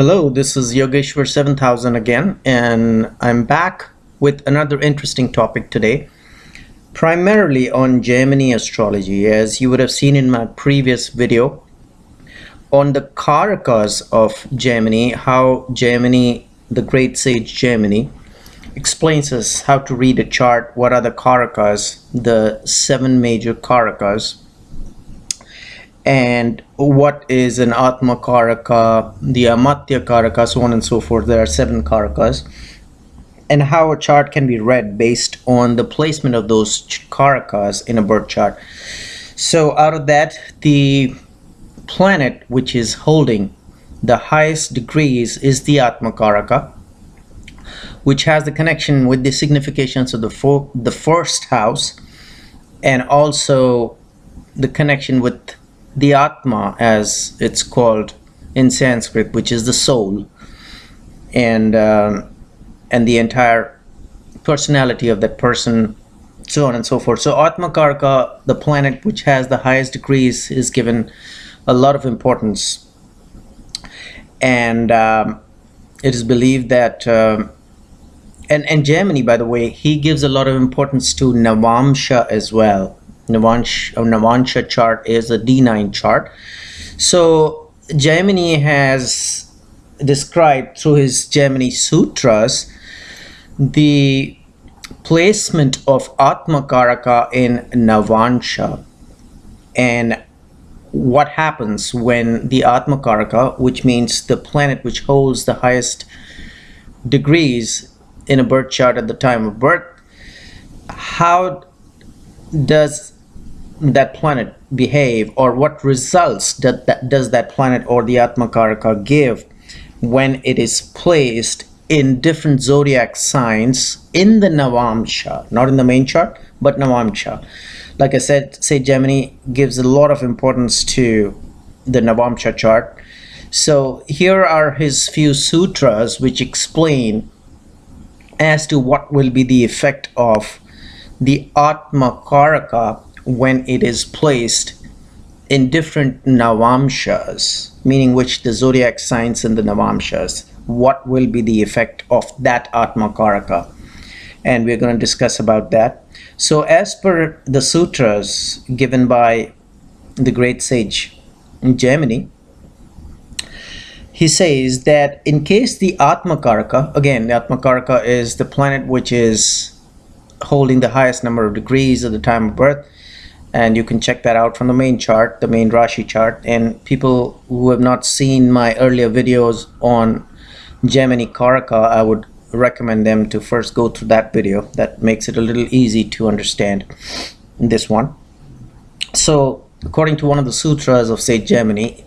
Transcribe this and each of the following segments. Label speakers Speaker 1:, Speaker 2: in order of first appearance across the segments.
Speaker 1: Hello, this is Yogeshwar 7000 again, and I'm back with another interesting topic today, primarily on Gemini astrology. As you would have seen in my previous video on the Karakas of Gemini, how Gemini, the great sage Gemini, explains us how to read a chart, what are the Karakas, the seven major Karakas, and what is an Atmakaraka, the Amatyakaraka, so on and so forth. There are seven Karakas, and how a chart can be read based on the placement of those Karakas in a birth chart. So out of that, the planet which is holding the highest degrees is the Atmakaraka, which has the connection with the significations of the first house, and also the connection with the Atma, as it's called in Sanskrit, which is the soul, and the entire personality of that person, so on and so forth. So Atmakaraka, the planet which has the highest degrees, is given a lot of importance, and it is believed that and Gemini, by the way, he gives a lot of importance to navamsa as well. Navamsa chart is a D9 chart. So Gemini has described through his Gemini Sutras the placement of Atmakaraka in Navamsa, and what happens when the Atmakaraka, which means the planet which holds the highest degrees in a birth chart at the time of birth, how does that planet behave, or what results does that planet or the Atmakaraka give when it is placed in different zodiac signs in the Navamsa, not in the main chart, but Navamsa. Like I said, say Gemini gives a lot of importance to the Navamsa chart. So here are his few sutras which explain as to what will be the effect of the Atmakaraka when it is placed in different Navamsas, meaning which the zodiac signs in the Navamsas. What will be the effect of that Atmakaraka? And we're going to discuss about that. So as per the sutras given by the great sage Gemini, he says that in case the Atmakaraka, again, the Atmakaraka is the planet which is holding the highest number of degrees at the time of birth, and you can check that out from the main chart, the main Rashi chart. And people who have not seen my earlier videos on Gemini Karaka, I would recommend them to first go through that video. That makes it a little easy to understand this one. So according to one of the sutras of Sage Gemini,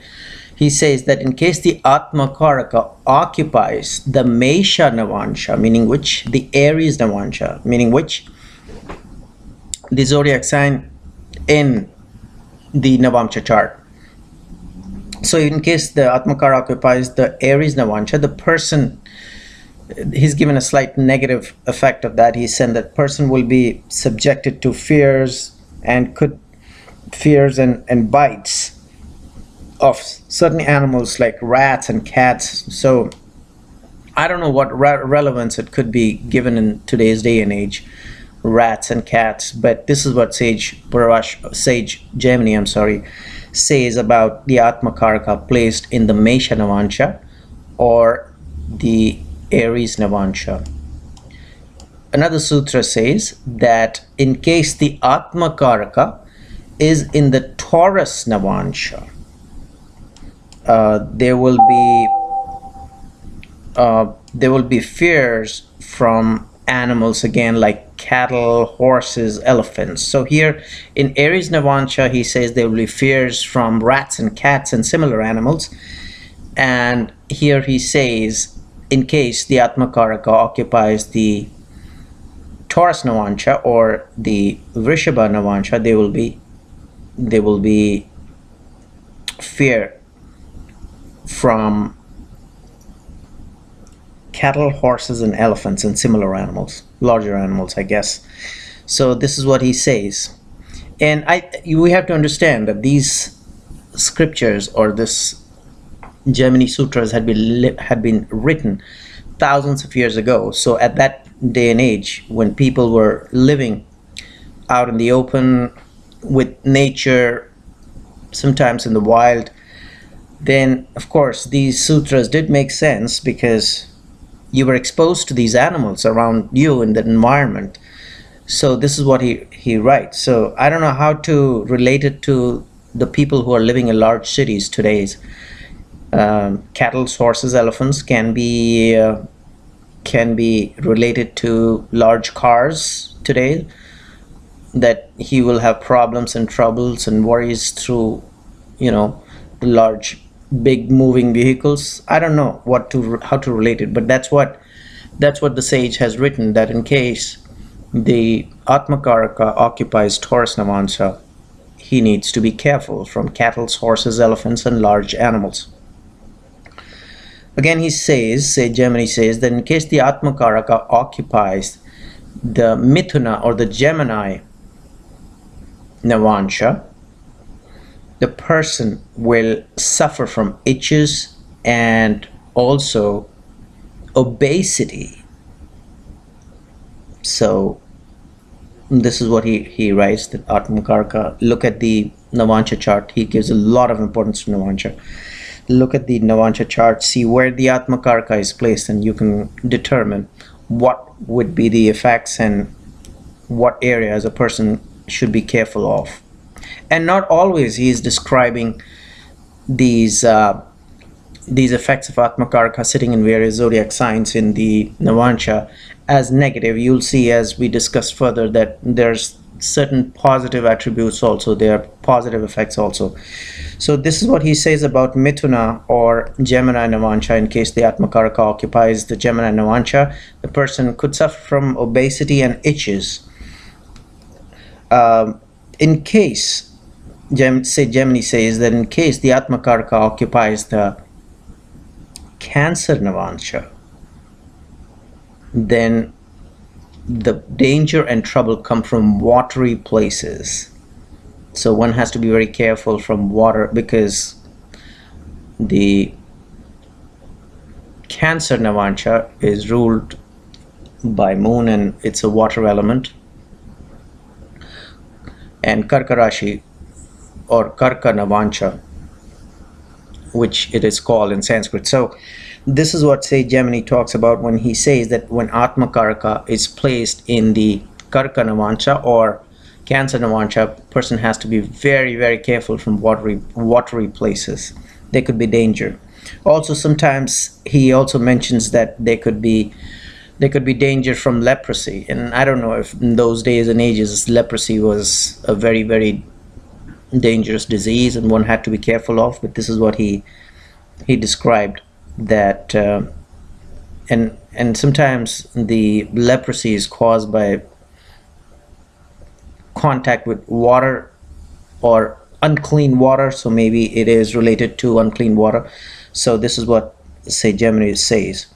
Speaker 1: he says that in case the Atmakaraka occupies the Mesha Navamsa, meaning which the Aries Navamsa, meaning which the zodiac sign in the Navamsa chart. So in case the Atmakaraka occupies the Aries Navamsa, the person, he's given a slight negative effect of that. He said that person will be subjected to fears and bites of certain animals like rats and cats. So I don't know what relevance it could be given in today's day and age, rats and cats, but this is what Sage Gemini, says about the Atmakaraka placed in the Mesha Navamsa or the Aries Navamsa. Another sutra says that in case the Atmakaraka is in the Taurus Navamsa, there will be fears from animals, again, like cattle, horses, elephants. So here in Aries Navamsa, he says there will be fears from rats and cats and similar animals. And here he says in case the Atmakaraka occupies the Taurus Navamsa or the Vrishabha Navamsa, there will be fear from cattle, horses, and elephants and similar animals, larger animals, I guess. So this is what he says. And we have to understand that these scriptures or this Gemini Sutras had been written thousands of years ago. So at that day and age, when people were living out in the open with nature, sometimes in the wild, then of course these sutras did make sense because you were exposed to these animals around you in the environment. So this is what he writes. So I don't know how to relate it to the people who are living in large cities today. Cattle, horses, elephants can be related to large cars today, that he will have problems and troubles and worries through, the large, big moving vehicles. I don't know how to relate it, but that's what the sage has written, that in case the Atmakaraka occupies Taurus navamsa, he needs to be careful from cattle, horses, elephants, and large animals. Again, Gemini says that in case the Atmakaraka occupies the Mithuna or the Gemini navamsa, the person will suffer from itches and also obesity. So this is what he writes, that Atmakaraka. Look at the navamsa chart. He gives a lot of importance to navamsa. Look at the navamsa chart, see where the Atmakaraka is placed, and you can determine what would be the effects and what areas a person should be careful of. And not always he is describing these effects of Atmakaraka sitting in various zodiac signs in the navamsa as negative. You'll see as we discuss further that there's certain positive attributes also, there are positive effects also. So this is what he says about Mithuna or Gemini navamsa. In case the Atmakaraka occupies the Gemini navamsa, the person could suffer from obesity and itches. In case, Gemini says that in case the Atmakaraka occupies the Cancer navamsa, then the danger and trouble come from watery places. So one has to be very careful from water, because the Cancer navamsa is ruled by moon and it's a water element, and Karka Rashi or Karka navamsa, which it is called in Sanskrit. So this is what Gemini talks about when he says that when Atmakaraka is placed in the Karka navamsa or Cancer navamsa, person has to be very, very careful from watery places. There could be danger. Also, sometimes he also mentions that there could be danger from leprosy, and I don't know if in those days and ages leprosy was a very, very dangerous disease and one had to be careful of. But this is what he described, that and sometimes the leprosy is caused by contact with water or unclean water, so maybe it is related to unclean water. So this is what Gemini says.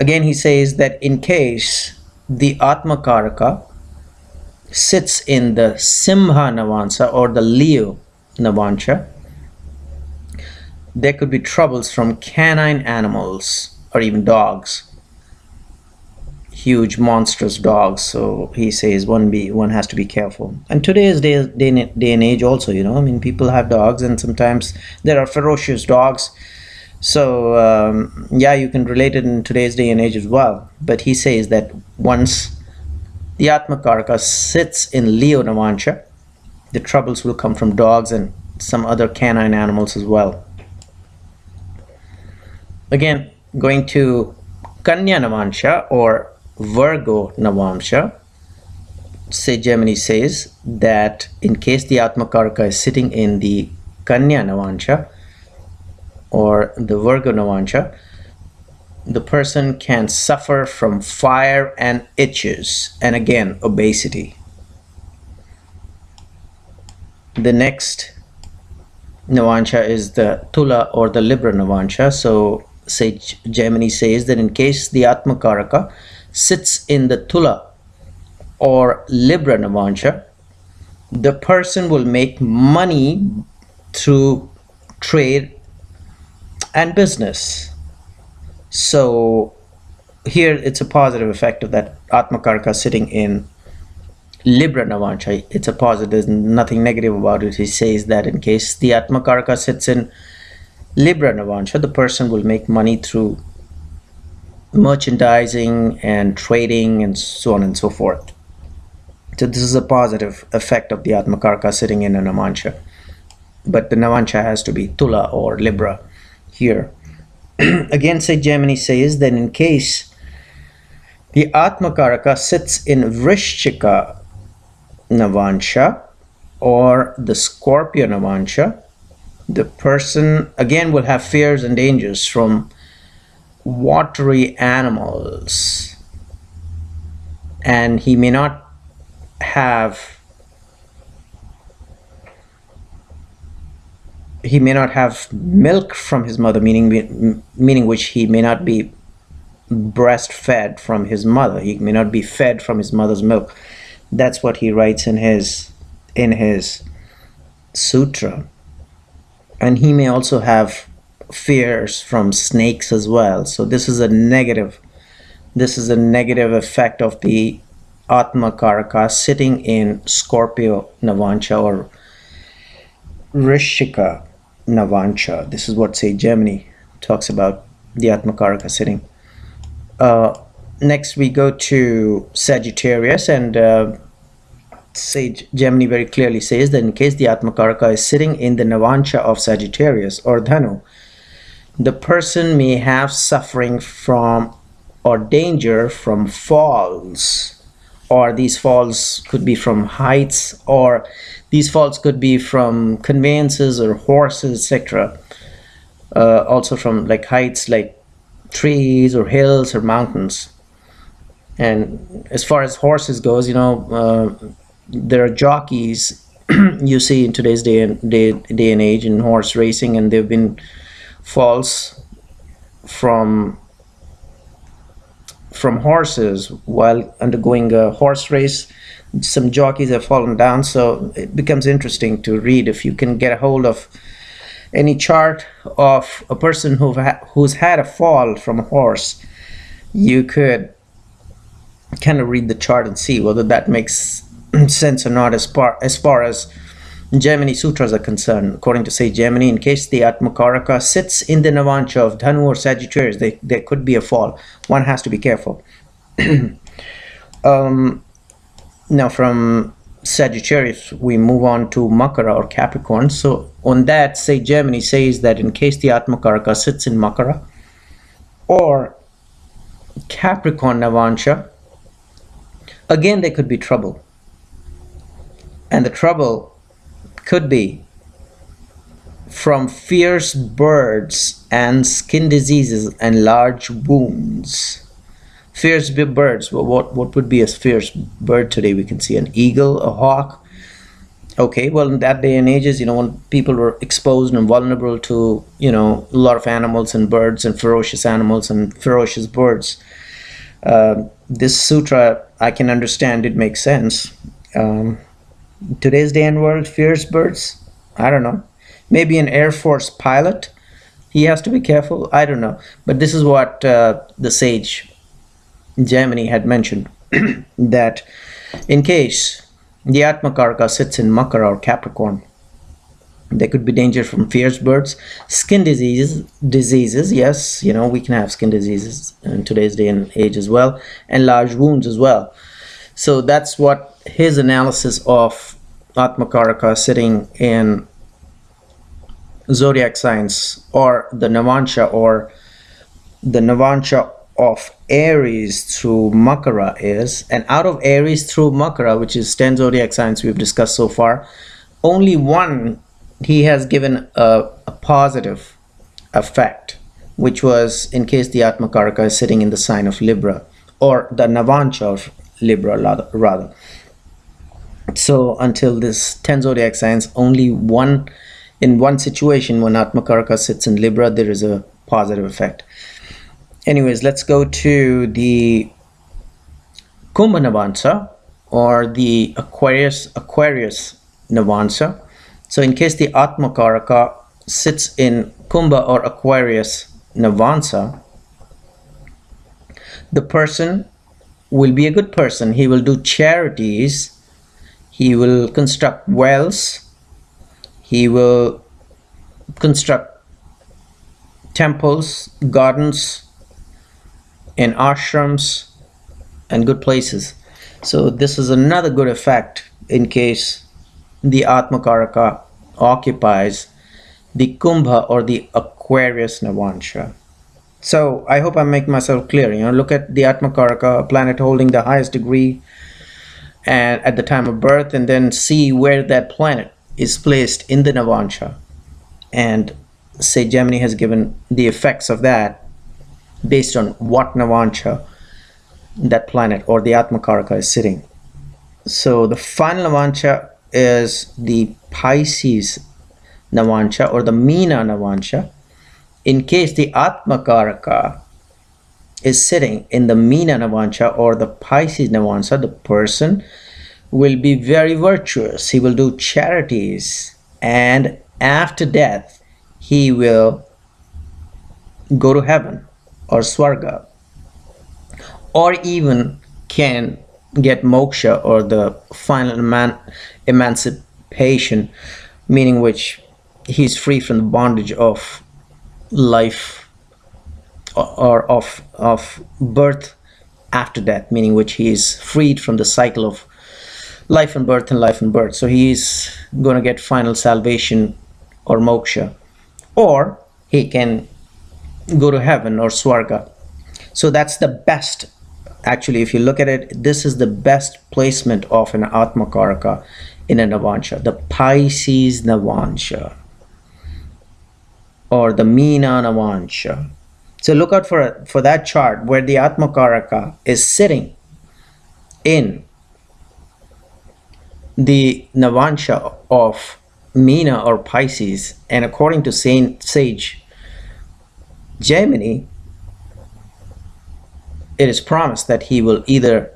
Speaker 1: Again, he says that in case the Atmakaraka sits in the Simha navamsa or the Leo navamsa, there could be troubles from canine animals or even dogs, huge monstrous dogs. So he says one has to be careful. And today's day and age also, people have dogs, and sometimes there are ferocious dogs. So you can relate it in today's day and age as well. But he says that once the Atmakaraka sits in Leo navamsa, the troubles will come from dogs and some other canine animals as well. Again, going to Kanya navamsa or Virgo navamsa, Gemini says that in case the Atmakaraka is sitting in the Kanya navamsa or the Virgo navamsa, the person can suffer from fire and itches, and again obesity. The next navamsa is the Tula or the Libra navamsa. So Gemini says that in case the Atmakaraka sits in the Tula or Libra navamsa, the person will make money through trade and business. So here it's a positive effect of that Atmakaraka sitting in Libra navamsa. It's a positive. There's nothing negative about it. He says that in case the Atmakaraka sits in Libra navamsa, the person will make money through merchandising and trading and so on and so forth. So this is a positive effect of the Atmakaraka sitting in a navamsa. But the navamsa has to be Tula or Libra here. Again, say Gemini says that in case the Atmakaraka sits in Vrishchika navamsa or the Scorpio navamsa, the person again will have fears and dangers from watery animals, and he may not have milk from his mother, meaning which he may not be breastfed from his mother. He may not be fed from his mother's milk. That's what he writes in his sutra. And he may also have fears from snakes as well. So this is a negative effect of the Atmakaraka sitting in Scorpio navamsa or Vrishchika navamsa. This is what say Gemini talks about the Atmakaraka sitting. Next we go to Sagittarius, and Sage Gemini very clearly says that in case the Atmakaraka is sitting in the navamsa of Sagittarius or Dhanu, the person may have suffering from or danger from falls, or these falls could be from heights, or these falls could be from conveyances or horses, etc. Also from like heights like trees or hills or mountains. And as far as horses goes, there are jockeys you see in today's day and age in horse racing, and there have been falls from horses while undergoing a horse race. Some jockeys have fallen down, so it becomes interesting to read. If you can get a hold of any chart of a person who's had a fall from a horse, you could kind of read the chart and see whether that makes sense or not as far as Gemini sutras are concerned. According to say Gemini, in case the Atmakaraka sits in the navamsa of Dhanu or Sagittarius, there could be a fall. One has to be careful. Now from Sagittarius we move on to Makara or Capricorn. So on that, say Gemini says that in case the Atmakaraka sits in Makara or Capricorn navamsa, again there could be trouble, and the trouble could be from fierce birds and skin diseases and large wounds. Fierce birds, well, what would be a fierce bird today? We can see an eagle, a hawk. Okay, well, in that day and ages, when people were exposed and vulnerable to, a lot of animals and birds and ferocious animals and ferocious birds, this sutra, I can understand it makes sense. Today's day and world, fierce birds, I don't know. Maybe an Air Force pilot, he has to be careful. I don't know. But this is what the sage Gemini had mentioned, that in case the Atmakaraka sits in Makara or Capricorn, there could be danger from fierce birds, skin diseases. Yes, we can have skin diseases in today's day and age as well, and large wounds as well. So that's what his analysis of Atmakaraka sitting in zodiac signs or the navamsa of Aries through Makara is. And out of Aries through Makara, which is 10 zodiac signs we've discussed so far, only one he has given a positive effect, which was in case the Atmakaraka is sitting in the sign of Libra, or the navamsa of Libra rather. So until this 10 zodiac signs, only one situation when Atmakaraka sits in Libra, there is a positive effect. Anyways, let's go to the Kumbha navamsa or the Aquarius navamsa. So in case the Atmakaraka sits in Kumbha or Aquarius navamsa, the person will be a good person. He will do charities, he will construct wells, he will construct temples, gardens, and ashrams, and good places. So this is another good effect in case the Atmakaraka occupies the Kumbha or the Aquarius navamsa. So I hope I make myself clear. Look at the Atmakaraka, a planet holding the highest degree and at the time of birth, and then see where that planet is placed in the navamsa, and say Gemini has given the effects of that based on what navamsa that planet or the Atmakaraka is sitting. So the final navamsa is the Pisces navamsa or the Meena navamsa. In case the Atmakaraka is sitting in the Meena navamsa or the Pisces navamsa, the person will be very virtuous. He will do charities, and after death he will go to heaven or Swarga, or even can get moksha or the final emancipation, meaning which he's free from the bondage of life or of birth after death, meaning which he is freed from the cycle of life and birth and life and birth. So he's going to get final salvation or moksha, or he can go to heaven or Swarga. So that's the best. Actually, if you look at it, this is the best placement of an Atmakaraka in a navamsa, the Pisces navamsa or the Meena navamsa. So look out for that chart where the Atmakaraka is sitting in the navamsa of Meena or Pisces, and according to sage Gemini, it is promised that he will either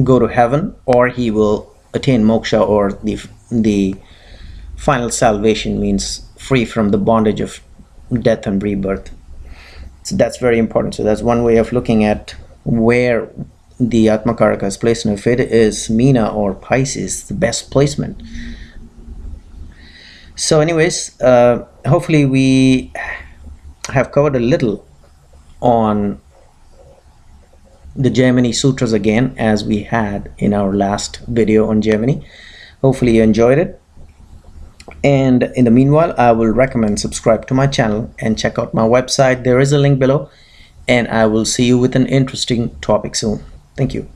Speaker 1: go to heaven or he will attain moksha, or the final salvation, means free from the bondage of death and rebirth. So that's very important. So that's one way of looking at where the Atmakaraka is placed, and if it is Meena or Pisces, the best placement. So anyways, hopefully we have covered a little on the Gemini Sutras again, as we had in our last video on Gemini. Hopefully you enjoyed it, and in the meanwhile I will recommend subscribe to my channel and check out my website. There is a link below, and I will see you with an interesting topic soon. Thank you.